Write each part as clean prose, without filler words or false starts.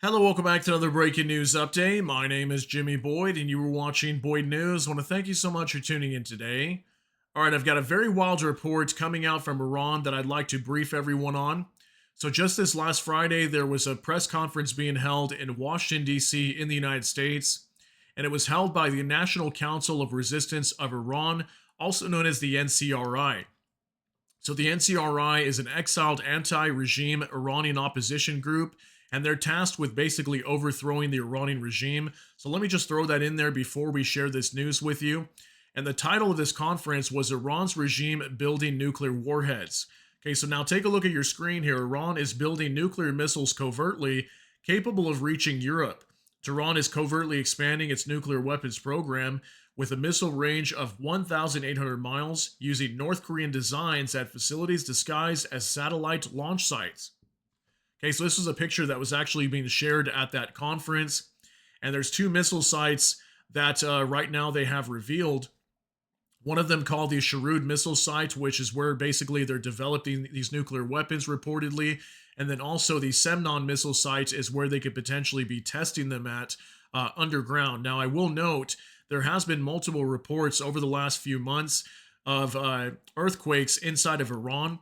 Hello, welcome back to another breaking news update. My name is Jimmy Boyd, and you were watching Boyd News. I want to thank you so much for tuning in today. All right, I've got a very wild report coming out from Iran that I'd like to brief everyone on. So, just this last Friday, there was a press conference being held in Washington, D.C., in the United States, and it was held by the National Council of Resistance of Iran, also known as the NCRI. So the NCRI is an exiled anti-regime Iranian opposition group, and they're tasked with basically overthrowing the Iranian regime. So let me just throw that in there before we share this news with you. And the title of this conference was Iran's Regime Building Nuclear Warheads. Okay, so now take a look at your screen here. Iran is building nuclear missiles covertly, capable of reaching Europe. Tehran is covertly expanding its nuclear weapons program with a missile range of 1,800 miles using North Korean designs at facilities disguised as satellite launch sites. Okay, so this was a picture that was actually being shared at that conference. And there's two missile sites that right now they have revealed. One of them called the Shahrud missile site, which is where basically they're developing these nuclear weapons reportedly. And then also the Semnan missile site is where they could potentially be testing them at underground. Now, I will note there has been multiple reports over the last few months of earthquakes inside of Iran.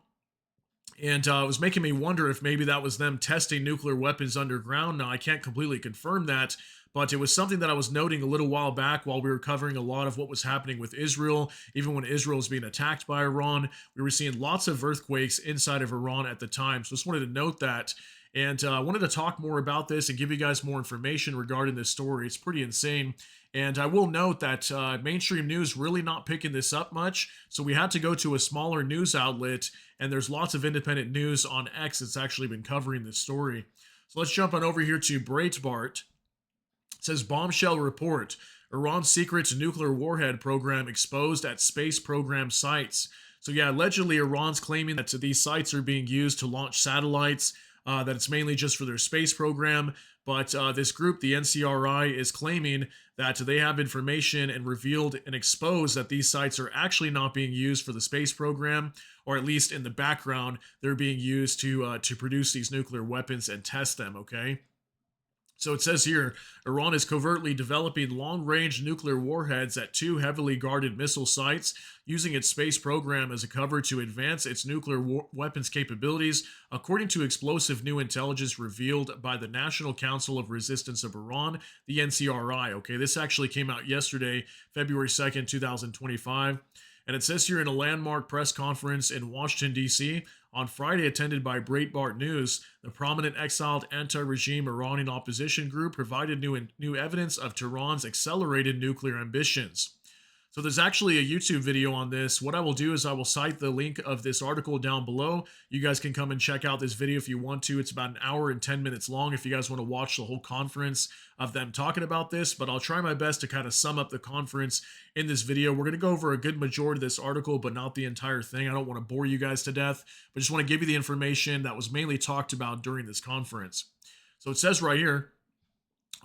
And it was making me wonder if maybe that was them testing nuclear weapons underground. Now, I can't completely confirm that, but it was something that I was noting a little while back while we were covering a lot of what was happening with Israel. Even when Israel was being attacked by Iran, we were seeing lots of earthquakes inside of Iran at the time. So just wanted to note that. And I wanted to talk more about this and give you guys more information regarding this story. It's pretty insane. And I will note that mainstream news really not picking this up much. So we had to go to a smaller news outlet, and there's lots of independent news on X that's actually been covering this story. So let's jump on over here to Breitbart. It says bombshell report. Iran's secret nuclear warhead program exposed at space program sites. So yeah, allegedly Iran's claiming that these sites are being used to launch satellites, that it's mainly just for their space program. But this group, the NCRI, is claiming that they have information and revealed and exposed that these sites are actually not being used for the space program, or at least in the background, they're being used to produce these nuclear weapons and test them. Okay. So it says here, Iran is covertly developing long-range nuclear warheads at two heavily guarded missile sites, using its space program as a cover to advance its nuclear weapons capabilities, according to explosive new intelligence revealed by the National Council of Resistance of Iran, the NCRI. Okay, this actually came out yesterday, February 2nd, 2025. And it says here in a landmark press conference in Washington, D.C., on Friday, attended by Breitbart News, the prominent exiled anti-regime Iranian opposition group provided new evidence of Tehran's accelerated nuclear ambitions. So there's actually a YouTube video on this. What I will do is I will cite the link of this article down below. You guys can come and check out this video if you want to. It's about an hour and 10 minutes long if you guys want to watch the whole conference of them talking about this, but I'll try my best to kind of sum up the conference in this video. We're going to go over a good majority of this article, but not the entire thing. I don't want to bore you guys to death, but just want to give you the information that was mainly talked about during this conference. So it says right here,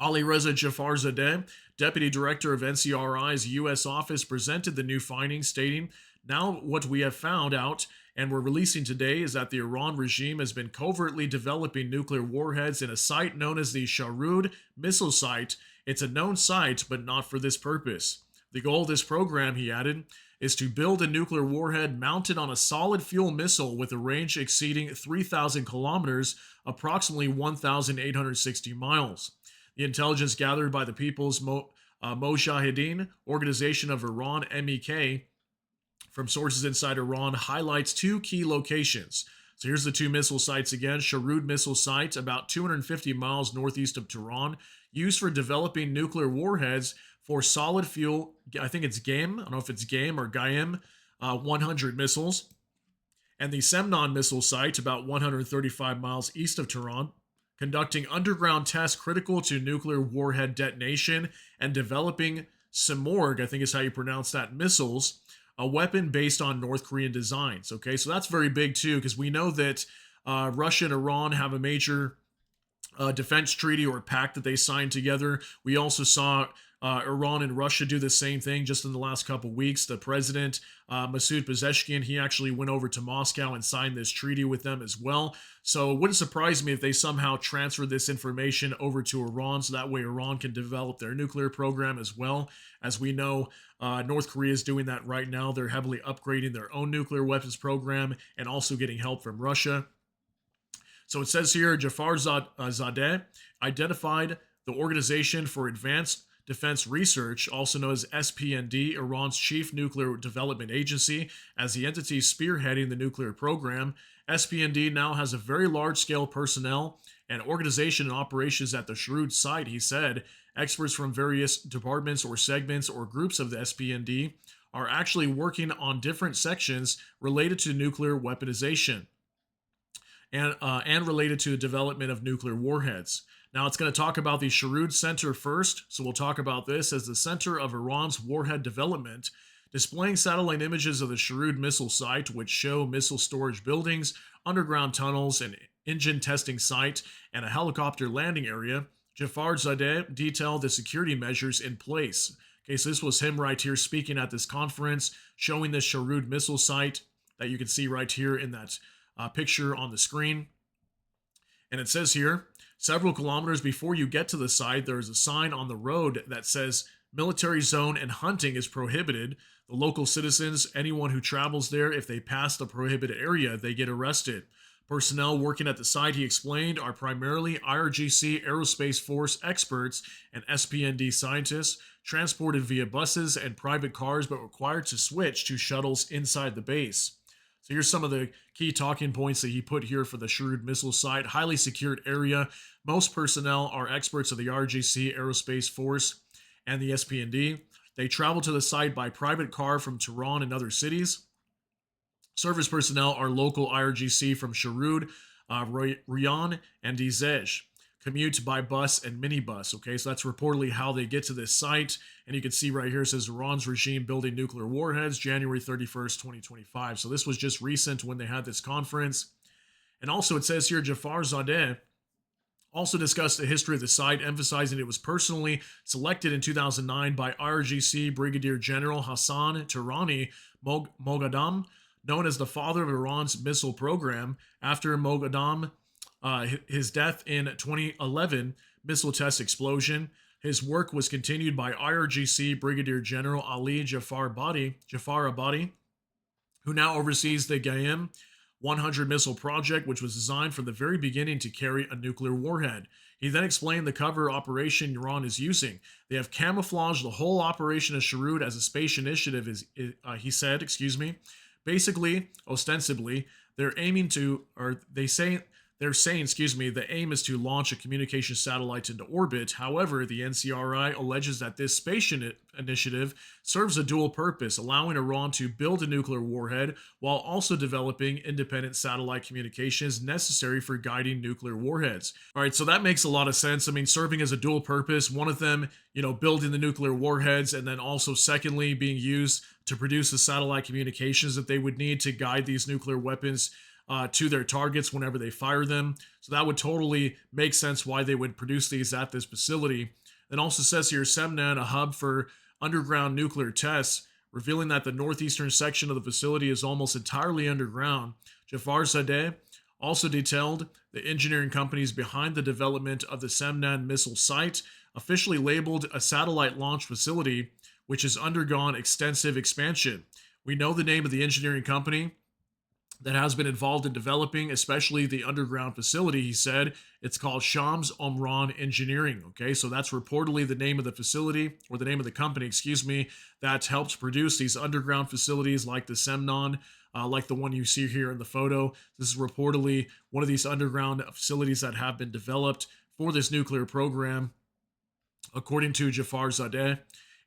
Ali Reza Jafarzadeh, deputy director of NCRI's U.S. office, presented the new findings, stating, "Now what we have found out and we're releasing today is that the Iran regime has been covertly developing nuclear warheads in a site known as the Shahrud missile site. It's a known site, but not for this purpose. The goal of this program," he added, "is to build a nuclear warhead mounted on a solid fuel missile with a range exceeding 3,000 kilometers, approximately 1,860 miles. The intelligence gathered by the People's Mojahedin Organization of Iran, MEK, from sources inside Iran highlights two key locations." So here's the two missile sites again. Shahrud missile site, about 250 miles northeast of Tehran, used for developing nuclear warheads for solid fuel, I think it's GAIM, I don't know if it's GAIM or GAIM, 100 missiles. And the Semnan missile site, about 135 miles east of Tehran, conducting underground tests critical to nuclear warhead detonation and developing Simorg, I think is how you pronounce that, missiles, a weapon based on North Korean designs. Okay, so that's very big too, because we know that Russia and Iran have a major defense treaty or pact that they signed together. We also saw Iran and Russia do the same thing just in the last couple weeks. The president, Masoud Pezeshkian, he actually went over to Moscow and signed this treaty with them as well. So it wouldn't surprise me if they somehow transferred this information over to Iran so that way Iran can develop their nuclear program as well. As we know, North Korea is doing that right now. They're heavily upgrading their own nuclear weapons program and also getting help from Russia. So it says here Jafar Zadeh identified the Organization for Advanced Defense Research, also known as SPND, Iran's chief nuclear development agency, as the entity spearheading the nuclear program. SPND now has a very large scale personnel and organization and operations at the Shahrud site, he said. Experts from various departments or segments or groups of the SPND are actually working on different sections related to nuclear weaponization and related to the development of nuclear warheads. Now it's going to talk about the Shahrud Center first, so we'll talk about this as the center of Iran's warhead development, displaying satellite images of the Shahrud missile site, which show missile storage buildings, underground tunnels, an engine testing site, and a helicopter landing area. Jafar Zadeh detailed the security measures in place. Okay, so this was him right here speaking at this conference, showing the Shahrud missile site that you can see right here in that picture on the screen. And it says here, several kilometers before you get to the site, there is a sign on the road that says military zone and hunting is prohibited. The local citizens, anyone who travels there, if they pass the prohibited area, they get arrested. Personnel working at the site, he explained, are primarily IRGC Aerospace Force experts and SPND scientists, transported via buses and private cars, but required to switch to shuttles inside the base. So here's some of the key talking points that he put here for the Shahrud missile site. Highly secured area. Most personnel are experts of the RGC Aerospace Force and the SPND. They travel to the site by private car from Tehran and other cities. Service personnel are local IRGC from Shahrud, Riyan, and Dizej. Commute by bus and minibus. Okay, so that's reportedly how they get to this site. And you can see right here, it says Iran's regime building nuclear warheads, January 31st, 2025. So this was just recent when they had this conference. And also it says here, Jafar Zadeh also discussed the history of the site, emphasizing it was personally selected in 2009 by IRGC Brigadier General Hassan Tehrani Moghadam, known as the father of Iran's missile program. After Moghadam, his death in 2011 missile test explosion, his work was continued by IRGC Brigadier General Ali Jafar Abadi, who now oversees the Gaem 100 missile project, which was designed from the very beginning to carry a nuclear warhead. He then explained the cover operation Iran is using. They have camouflaged the whole operation of Shahrud as a space initiative, he said. Basically, ostensibly, they're saying, the aim is to launch a communication satellite into orbit. However, the NCRI alleges that this space initiative serves a dual purpose, allowing Iran to build a nuclear warhead while also developing independent satellite communications necessary for guiding nuclear warheads. All right, so that makes a lot of sense. I mean, serving as a dual purpose, one of them, building the nuclear warheads, and then also secondly, being used to produce the satellite communications that they would need to guide these nuclear weapons to their targets whenever they fire them. So that would totally make sense why they would produce these at this facility. It also says here, Semnan, a hub for underground nuclear tests, revealing that the northeastern section of the facility is almost entirely underground. Jafar Zadeh also detailed the engineering companies behind the development of the Semnan missile site, officially labeled a satellite launch facility, which has undergone extensive expansion. We know the name of the engineering company that has been involved in developing, especially the underground facility, he said. It's called Shams Omran Engineering. Okay, so that's reportedly the name of the facility, or the name of the company, that helps produce these underground facilities like the Semnan, like the one you see here in the photo. This is reportedly one of these underground facilities that have been developed for this nuclear program, according to Jafar Zadeh.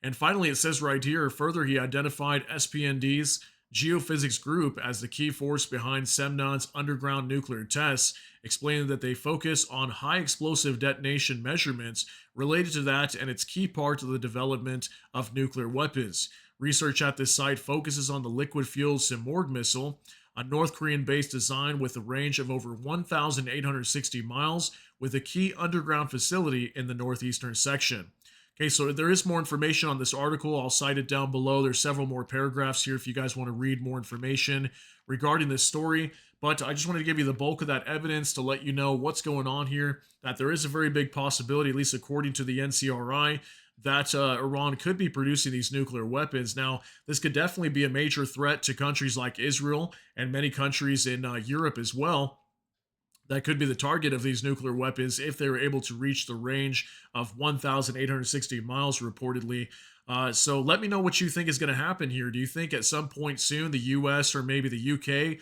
And finally, it says right here, further, he identified SPND's geophysics group as the key force behind Semnan's underground nuclear tests, explaining that they focus on high explosive detonation measurements related to that, and it's key part of the development of nuclear weapons. Research at this site focuses on the liquid-fueled Simorgh missile, a North Korean based design with a range of over 1,860 miles, with a key underground facility in the northeastern section. Okay, so there is more information on this article. I'll cite it down below. There's several more paragraphs here if you guys want to read more information regarding this story. But I just wanted to give you the bulk of that evidence to let you know what's going on here, that there is a very big possibility, at least according to the NCRI, that Iran could be producing these nuclear weapons. Now, this could definitely be a major threat to countries like Israel and many countries in Europe as well, that could be the target of these nuclear weapons if they were able to reach the range of 1,860 miles reportedly. So let me know what you think is going to happen here. Do you think at some point soon the US or maybe the UK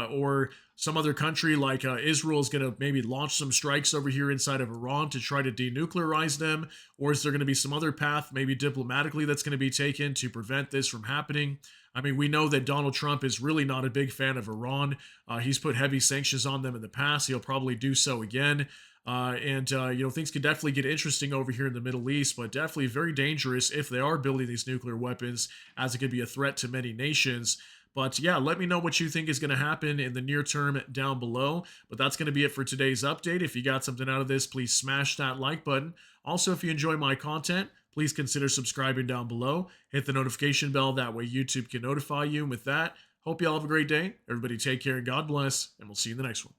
or some other country like Israel is going to maybe launch some strikes over here inside of Iran to try to denuclearize them? Or is there going to be some other path, maybe diplomatically, that's going to be taken to prevent this from happening? I mean, we know that Donald Trump is really not a big fan of Iran. He's put heavy sanctions on them in the past. He'll probably do so again. Things could definitely get interesting over here in the Middle East, but definitely very dangerous if they are building these nuclear weapons, as it could be a threat to many nations. But yeah, let me know what you think is going to happen in the near term down below. But that's going to be it for today's update. If you got something out of this, please smash that like button. Also, if you enjoy my content, please consider subscribing down below. Hit the notification bell. That way YouTube can notify you. And with that, hope you all have a great day. Everybody take care and God bless. And we'll see you in the next one.